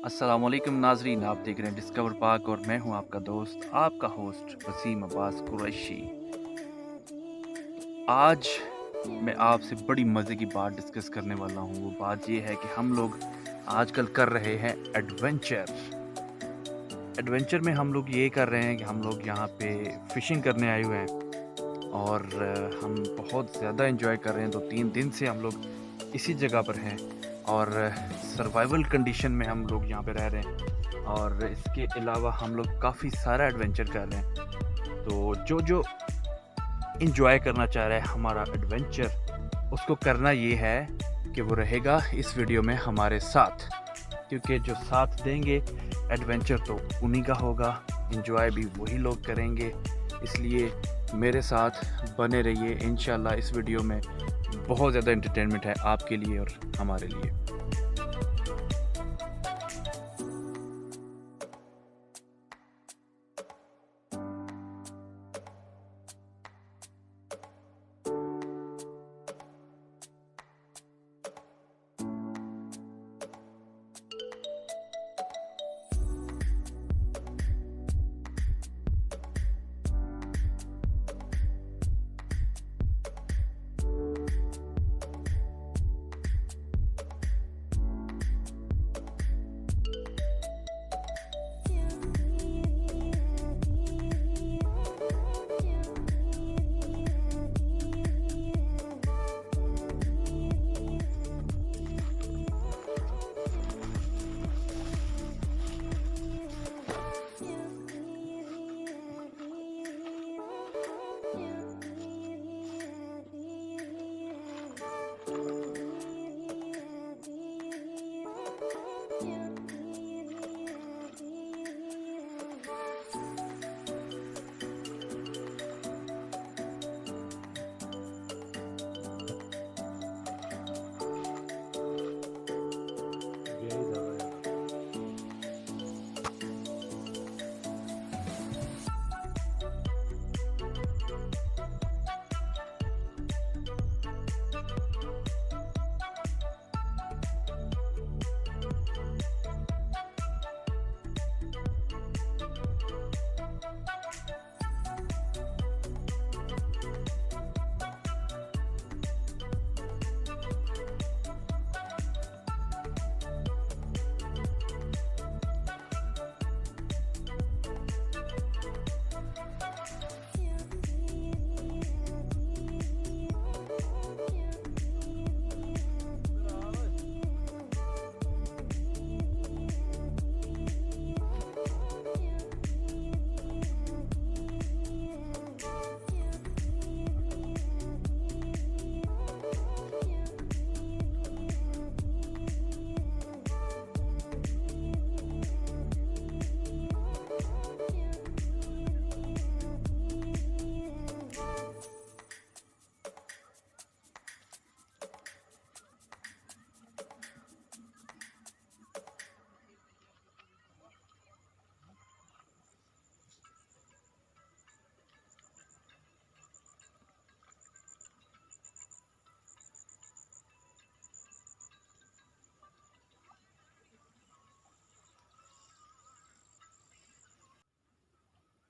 अस्सलामुअलैकुम नाजरीन, आप देख रहे हैं डिस्कवर पाक और मैं हूं आपका दोस्त, आपका होस्ट वसीम अब्बास कुरैशी। आज मैं आपसे बड़ी मज़े की बात डिस्कस करने वाला हूं। वो बात ये है कि हम लोग आजकल कर रहे हैं एडवेंचर। एडवेंचर में हम लोग ये कर रहे हैं कि हम लोग यहाँ पे फ़िशिंग करने आए हुए हैं और हम बहुत ज़्यादा एंजॉय कर रहे हैं। 2-3 दिन से हम लोग इसी जगह पर हैं और सर्वाइवल कंडीशन में हम लोग यहाँ पे रह रहे हैं और इसके अलावा हम लोग काफ़ी सारा एडवेंचर कर रहे हैं। तो जो जो इंजॉय करना चाह रहा है हमारा एडवेंचर, उसको करना ये है कि वो रहेगा इस वीडियो में हमारे साथ, क्योंकि जो साथ देंगे एडवेंचर तो उन्हीं का होगा, इंजॉय भी वही लोग करेंगे। इसलिए मेरे साथ बने रहिए। इंशाल्लाह इस वीडियो में बहुत ज़्यादा एंटरटेनमेंट है आपके लिए और हमारे लिए।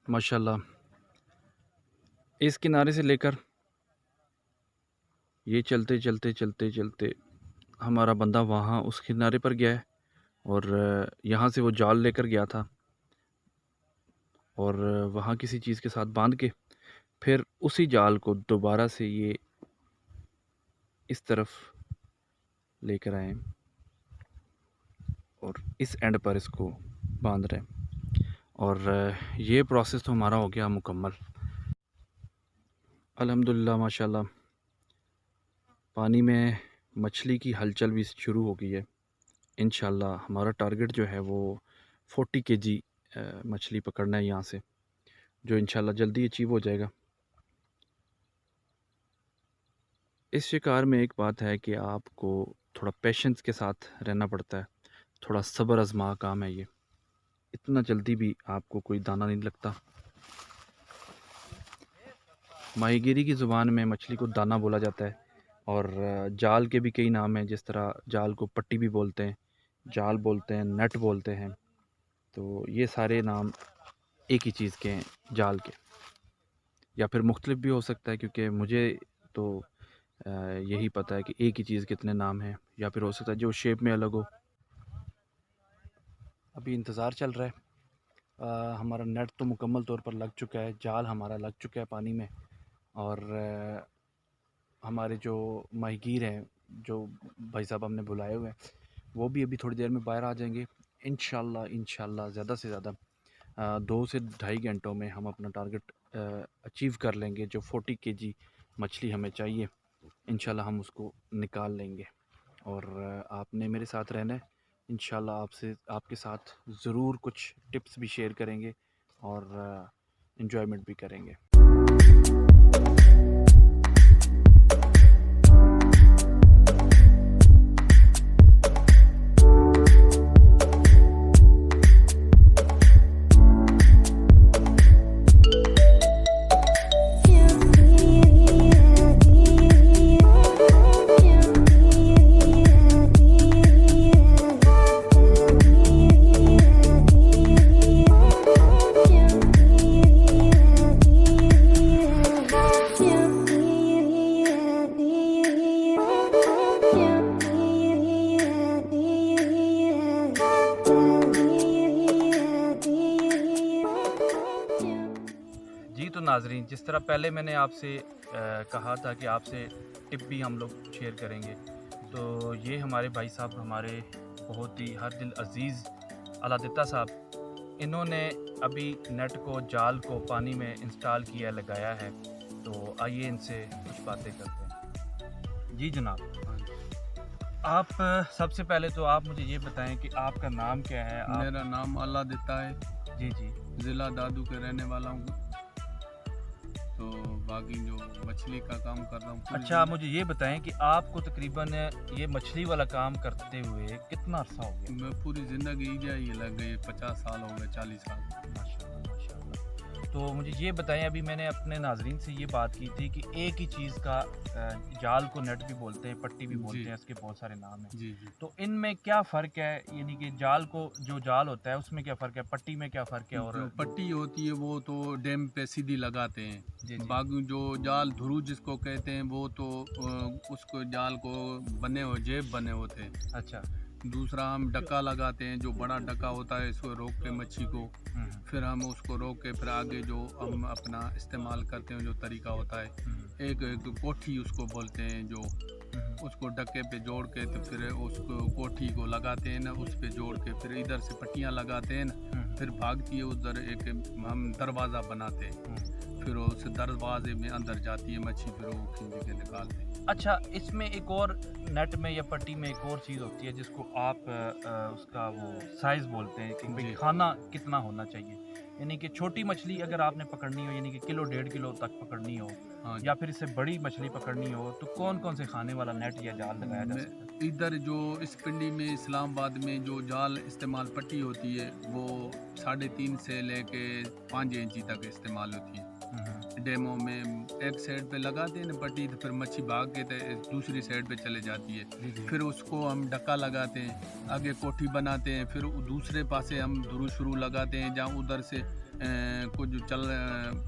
माशाल्लाह, इस किनारे से लेकर ये चलते चलते चलते चलते हमारा बंदा वहाँ उस किनारे पर गया है और यहाँ से वो जाल लेकर गया था और वहाँ किसी चीज़ के साथ बांध के फिर उसी जाल को दोबारा से ये इस तरफ लेकर आए और इस एंड पर इसको बांध रहे हैं और ये प्रोसेस तो हमारा हो गया मुकम्मल। अल्हम्दुलिल्लाह माशाल्लाह, पानी में मछली की हलचल भी शुरू हो गई है। इंशाल्लाह हमारा टारगेट जो है वो 40 केजी मछली पकड़ना है यहाँ से, जो इंशाल्लाह जल्दी अचीव हो जाएगा। इस शिकार में एक बात है कि आपको थोड़ा पेशेंस के साथ रहना पड़ता है, थोड़ा सब्र आज़मा काम है ये। इतना जल्दी भी आपको कोई दाना नहीं लगता। माहीगीरी की ज़ुबान में मछली को दाना बोला जाता है और जाल के भी कई नाम हैं, जिस तरह जाल को पट्टी भी बोलते हैं, जाल बोलते हैं, नेट बोलते हैं। तो ये सारे नाम एक ही चीज़ के हैं, जाल के, या फिर मुख्तलिफ भी हो सकता है, क्योंकि मुझे तो यही पता है कि एक ही चीज़ कितने नाम हैं, या फिर हो सकता है जो शेप में अलग हो। अभी इंतज़ार चल रहा है। हमारा नेट तो मुकम्मल तौर पर लग चुका है, जाल हमारा लग चुका है पानी में, और हमारे जो माहीगीर हैं, जो भाई साहब हमने बुलाए हुए हैं, वो भी अभी थोड़ी देर में बाहर आ जाएंगे। इंशाल्लाह ज़्यादा से ज़्यादा 2 से ढाई घंटों में हम अपना टारगेट अचीव कर लेंगे। जो 40 केजी मछली हमें चाहिए, इंशाल्लाह हम उसको निकाल लेंगे। और आपने मेरे साथ रहना है। इंशाल्लाह आपके साथ ज़रूर कुछ टिप्स भी शेयर करेंगे और एंजॉयमेंट भी करेंगे। जी, तो नाज़रीन, जिस तरह पहले मैंने आपसे कहा था कि आपसे टिप भी हम लोग शेयर करेंगे, तो ये हमारे भाई साहब, हमारे बहुत ही हर दिल अज़ीज़ अलादित्ता साहब, इन्होंने अभी नेट को, जाल को पानी में इंस्टॉल किया, लगाया है। तो आइए इनसे कुछ बातें करते हैं। जी जनाब, आप सबसे पहले तो आप मुझे ये बताएं कि आपका नाम क्या है? मेरा नाम अलादित्ता है। जी जी। ज़िला दादू के रहने वाला हूँ। तो बाकी जो मछली का काम कर रहा हूँ। अच्छा, आप मुझे ये बताएं कि आपको तकरीबन ये मछली वाला काम करते हुए कितना अरसा हो गया? मैं पूरी ज़िंदगी ही लग गई, 50 साल हो गए, 40 साल। माशाल्लाह माशाल्लाह। तो मुझे ये बताएं, अभी मैंने अपने नाजरीन से ये बात की थी कि एक ही चीज़ का, जाल को नेट भी बोलते हैं, पट्टी भी बोलते हैं, इसके बहुत सारे नाम हैं। जी जी। तो इनमें क्या फ़र्क है? यानी कि जाल को, जो जाल होता है उसमें क्या फ़र्क है, पट्टी में क्या फ़र्क है? और जो पट्टी होती है वो तो डैम पे सीधी लगाते हैं। जी जी। बाकी जो जाल धुरू जिसको कहते हैं, वो तो उसको जाल को बने हो जेब बने होते हैं। अच्छा। दूसरा हम डक्का लगाते हैं, जो बड़ा डक्का होता है, इसको रोक के मच्छी को, फिर हम उसको रोक के फिर आगे जो हम अपना इस्तेमाल करते हैं, जो तरीका होता है, एक कोठी उसको बोलते हैं, जो उसको डक्के पे जोड़ के तो फिर उसको कोठी को लगाते हैं ना, उस पे जोड़ के फिर इधर से पट्टियाँ लगाते हैं ना, फिर भागती है उधर, एक हम दरवाज़ा बनाते हैं, फिर उस दरवाजे में अंदर जाती है मच्छी, फिर वो खींच के निकालते हैं। अच्छा, इसमें एक और नेट में या पट्टी में एक और चीज़ होती है जिसको आप उसका वो साइज़ बोलते हैं कि भाई खाना कितना होना चाहिए। यानी कि छोटी मछली अगर आपने पकड़नी हो, यानी कि किलो 1.5 किलो तक पकड़नी हो, हाँ या फिर इससे बड़ी मछली पकड़नी हो, तो कौन कौन से खाने वाला नेट या जाल लगाया जा सकता है? इधर जो इस पिंडी में, इस्लामाबाद में जो जाल इस्तेमाल पट्टी होती है, वो 3.5 से लेके 5 इंची तक इस्तेमाल होती है। डेमो में एक साइड पे लगाते हैं ना पट्टी, तो फिर मच्छी भाग के तो दूसरी साइड पे चले जाती है। फिर उसको हम डक्का लगाते हैं, आगे कोठी बनाते हैं, फिर दूसरे पासे हम धुरू शुरू लगाते हैं, जहाँ उधर से कुछ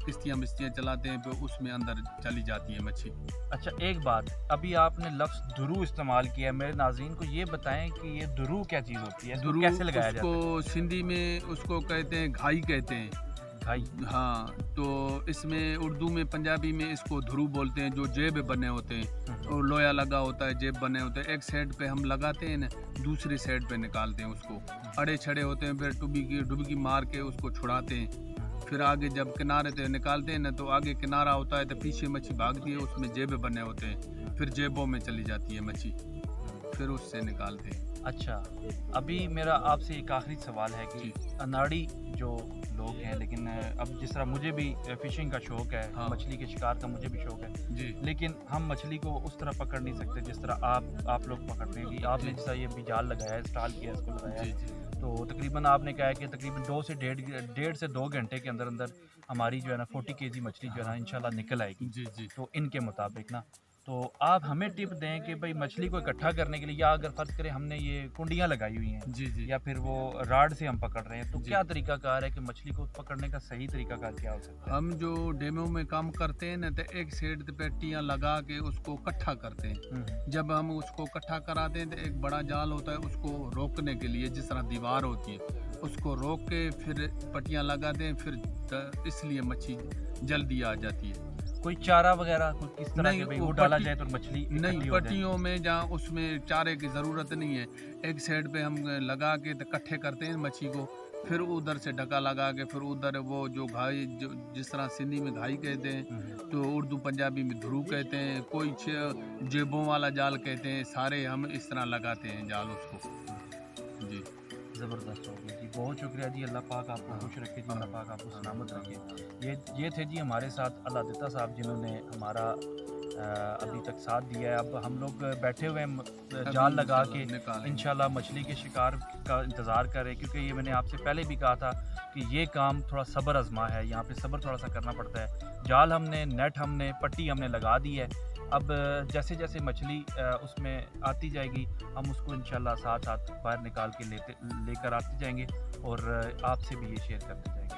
किश्तियाँ बिस्तियाँ चलाते हैं, फिर उसमें अंदर चली जाती है मच्छी। अच्छा, एक बात, अभी आपने लफ्ज़ दुरू इस्तेमाल किया है, मेरे नाज़रीन को ये बताएं कि ये दुरू क्या चीज़ होती है, इसको दुरू कैसे लगाया जाता है? उसको सिंधी में उसको कहते हैं घाई कहते हैं। घाई। हाँ, तो इसमें उर्दू में, पंजाबी में इसको धुरू बोलते हैं, जो जेब बने होते हैं और लोया लगा होता है, जेब बने होते हैं, एक साइड पे हम लगाते हैं ना, दूसरी साइड पे निकालते हैं उसको। अड़े छड़े होते हैं, फिर डुबकी मार के उसको छुड़ाते हैं। फिर आगे जब किनारे से निकालते हैं ना, तो आगे किनारा होता है, तो पीछे मच्छी भागती है, उसमें जेब बने होते हैं, फिर जेबों में चली जाती है मच्छी, फिर उससे निकालते हैं। अच्छा, अभी मेरा आपसे एक आखिरी सवाल है कि अनाड़ी जो लोग हैं, लेकिन अब जिस तरह मुझे भी फ़िशिंग का शौक़ है, हाँ। मछली के शिकार का मुझे भी शौक़ है जी। लेकिन हम मछली को उस तरह पकड़ नहीं सकते जिस तरह आप लोग पकड़ते हैं। कि आपने जैसा ये भी जाल लगाया है, इंस्टॉल किया है, इसको लगाया जी है, जी। तो तकरीबन आपने कहा है कि तकरीबन 2 से डेढ़ से 2 घंटे के अंदर अंदर हमारी जो है ना 40 केजी मछली जो है ना इंशाल्लाह निकल आएगी। जी जी। तो इनके मुताबिक ना, तो आप हमें टिप दें कि भाई मछली को इकट्ठा करने के लिए, या अगर फ़र्ज़ करें हमने ये कुंडियाँ लगाई हुई हैं जी, जी। या फिर वो रॉड से हम पकड़ रहे हैं, तो जी। क्या तरीक़ाकार है कि मछली को पकड़ने का सही तरीक़ाकार क्या हो सकता है? हम जो डेमो में काम करते हैं ना, तो एक साइड पे टियाँ लगा के उसको इकट्ठा करते हैं। हुँ, हुँ। जब हम उसको इकट्ठा कराते हैं तो एक बड़ा जाल होता है, उसको रोकने के लिए, जिस तरह दीवार होती है, उसको रोक के फिर पट्टियाँ लगाते हैं, फिर इसलिए मच्छी जल्दी आ जाती है। कोई चारा वग़ैरह कोई किस तरह नहीं, के भाई वो वो डाला पट्टी जाए तो मछली नहीं, इकट्ठी हो जाए? पट्टियों में जहाँ उसमें चारे की ज़रूरत नहीं है, एक साइड पे हम लगा के तो इकट्ठे करते हैं मच्छी को, फिर उधर से ढका लगा के फिर उधर वो जो घाई, जो जिस तरह सिंधी में घाई कहते हैं, हुँ, हुँ। तो उर्दू पंजाबी में ध्रुव कहते हैं, कोई जेबों वाला जाल कहते हैं, सारे हम इस तरह लगाते हैं जाल उसको। जी। ज़बरदस्त हो गया जी, बहुत शुक्रिया जी, अल्लाह पाक आपको हाँ, खुश रखे जी, हाँ, अल्लाह पाक आपको हाँ, सलामत हाँ, रखे। हाँ। ये थे जी हमारे साथ अल्लाह साहब, जिन्होंने हमारा अभी तक साथ दिया है। अब हम लोग बैठे हुए हैं जाल अभी लगा के इंशाल्लाह निकालेंगे। इंशाल्लाह मछली के शिकार का इंतज़ार करें, क्योंकि ये मैंने आपसे पहले भी कहा था कि ये काम थोड़ा सब्र आज़मा है, यहाँ पे सब्र थोड़ा सा करना पड़ता है। जाल हमने, नेट हमने, पट्टी हमने लगा दी है। अब जैसे जैसे मछली उसमें आती जाएगी, हम उसको इंशाल्लाह साथ साथ बाहर निकाल के लेकर आते जाएंगे और आपसे भी ये शेयर करते जाएंगे।